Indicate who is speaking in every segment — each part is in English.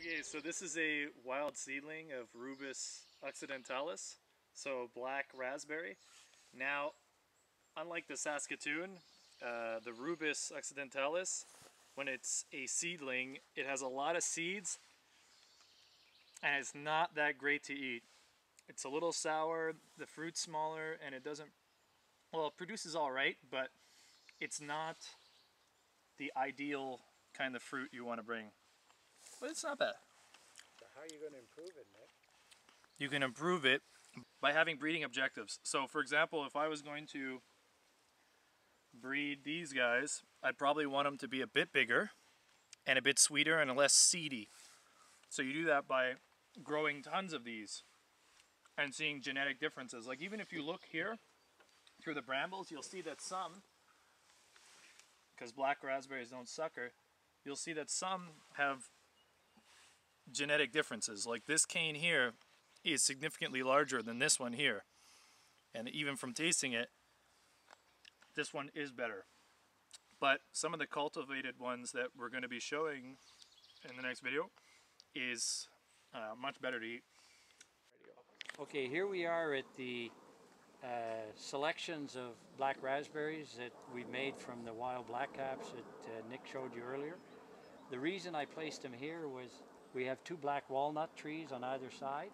Speaker 1: Okay, so this is a wild seedling of Rubus occidentalis, so black raspberry. Now, unlike the Saskatoon, the Rubus occidentalis, when it's a seedling, it has a lot of seeds and it's not that great to eat. It's a little sour, the fruit's smaller, and it doesn't, well, it produces all right, but it's not the ideal kind of fruit you want to bring. But it's not bad.
Speaker 2: So how are you going to improve it, Nick?
Speaker 1: You can improve it by having breeding objectives. So for example, if I was going to breed these guys, I'd probably want them to be a bit bigger and a bit sweeter and less seedy. So you do that by growing tons of these and seeing genetic differences. Like even if you look here through the brambles, you'll see that some, because black raspberries don't sucker, you'll see that some have genetic differences. Like this cane here is significantly larger than this one here. And even from tasting it, this one is better. But some of the cultivated ones that we're going to be showing in the next video is much better to eat.
Speaker 3: Okay, here we are at the selections of black raspberries that we made from the wild black caps that Nick showed you earlier. The reason I placed them here was we have two black walnut trees on either side,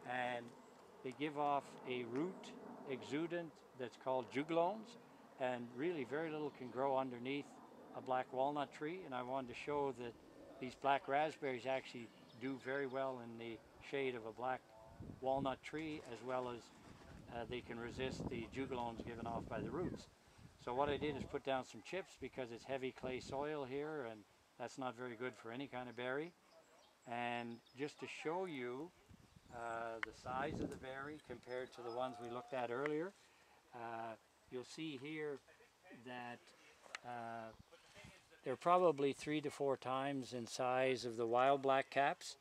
Speaker 3: and they give off a root exudant that's called jugulones, and really very little can grow underneath a black walnut tree. And I wanted to show that these black raspberries actually do very well in the shade of a black walnut tree, as well as they can resist the jugulones given off by the roots. So what I did is put down some chips because it's heavy clay soil here, and that's not very good for any kind of berry. And just to show you the size of the berry compared to the ones we looked at earlier, you'll see here that they're probably 3 to 4 times in size of the wild black caps,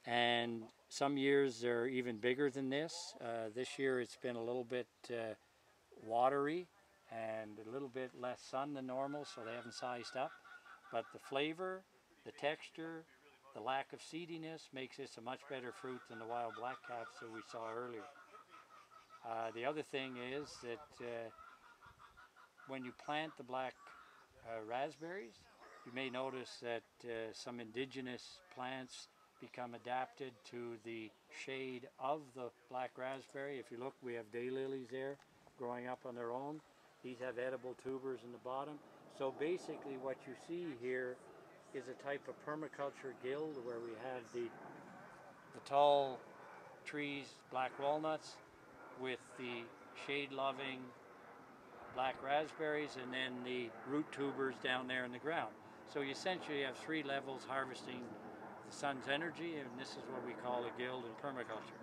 Speaker 3: and some years they're even bigger than this. This year it's been a little bit watery and a little bit less sun than normal, so they haven't sized up. But the flavor, the texture, the lack of seediness makes this a much better fruit than the wild black caps that we saw earlier. The other thing is that when you plant the black raspberries, you may notice that some indigenous plants become adapted to the shade of the black raspberry. If you look, we have daylilies there growing up on their own. These have edible tubers in the bottom. So basically what you see here is a type of permaculture guild where we have the tall trees, black walnuts, with the shade-loving black raspberries, and then the root tubers down there in the ground. So you essentially have 3 levels harvesting the sun's energy, and this is what we call a guild in permaculture.